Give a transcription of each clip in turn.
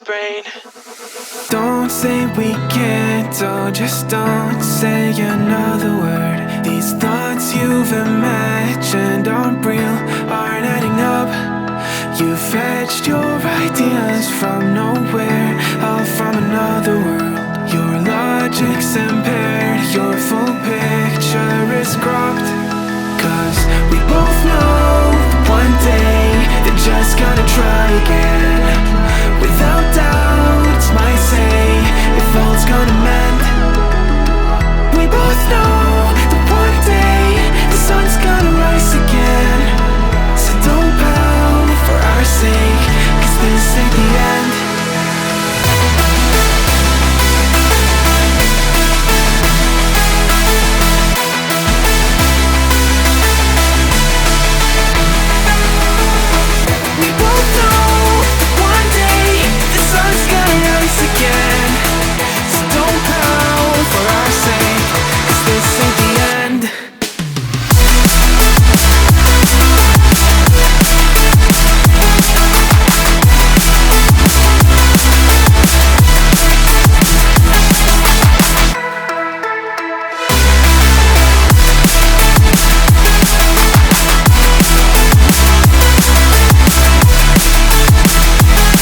brain. Don't say we can't, oh, just don't say another word. These thoughts you've imagined aren't real, aren't adding up. You fetched your ideas from nowhere, all from another world. Your logic's impaired, your full picture is cropped. Cause we both know that one day they're just gonna try again. Without doubt, it's my say, if all's gonna mend. We both know that one day the sun's gonna rise again. So don't pout for our sake, cause this ain't the end. We both know that one day the sun's gonna rise again. So don't pout for our sake, cause this ain't the end.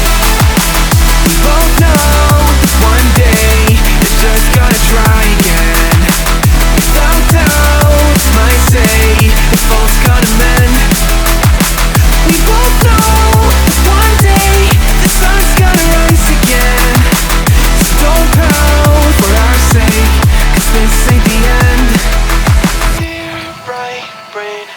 We both know that one day they're just gonna try again. Without doubt, it's my say, if all's gonna mend. We both know that one day the sun's gonna rise again. So don't pout for our sake, cause this ain't the end. Dear right brain,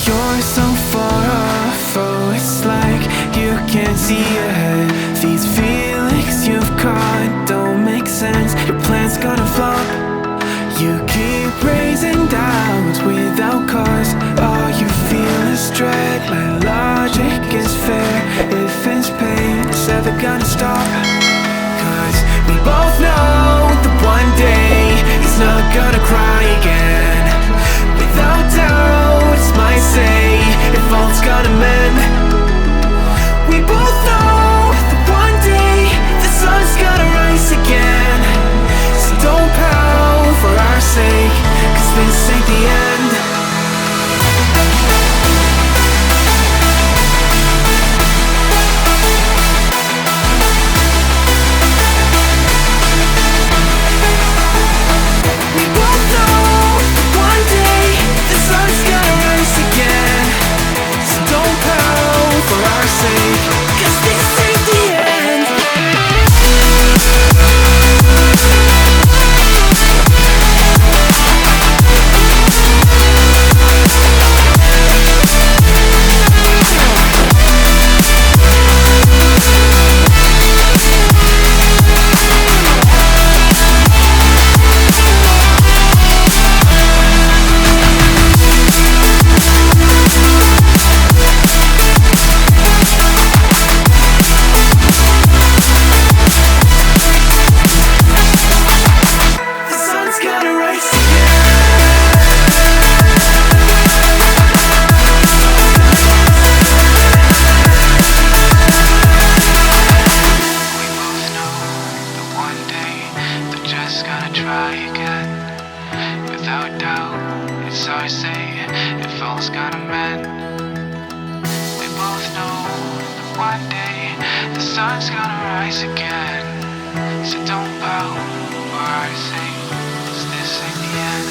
you're so far off, oh, it's like you can't see ahead. These feelings you've caught don't make sense, your plan's gonna flop. You keep raising doubts without cause, all you feel is dread. My logic is fair, if it's pain, it's ever gonna stop. Cause we both know that one day he's not gonna cry again. Without doubt, it's my say, if all's gonna mend. We both know that one day the sun's gonna rise again. So don't pout for our sake, cause this ain't the end. We both know that one day the sun's gonna rise again. So don't pout for our sake, cause this ain't the end. The sun's gonna rise We both know that one day they're just gonna try again. Without doubt, it's our say, if all's gonna mend. We both know that one day the sun's gonna rise again. So don't pout for our sake, 'cause this ain't the end.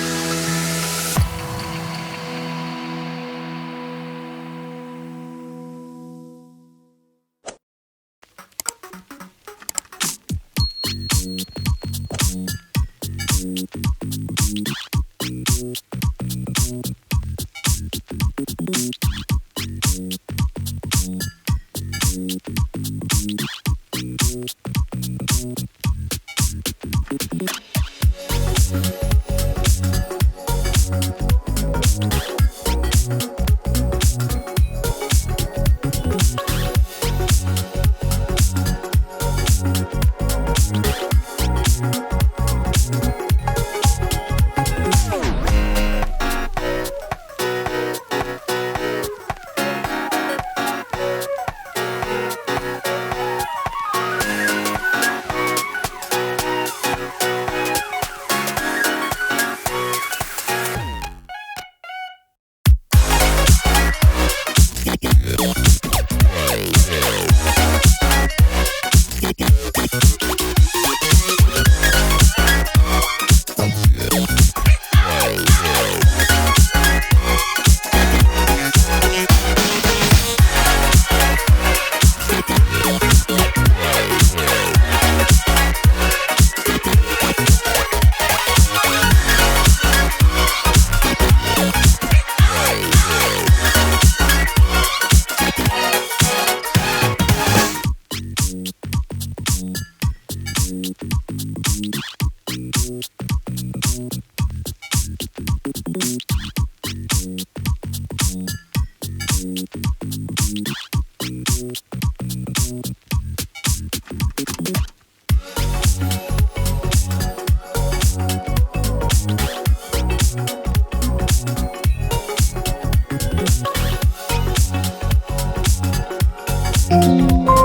Periodically.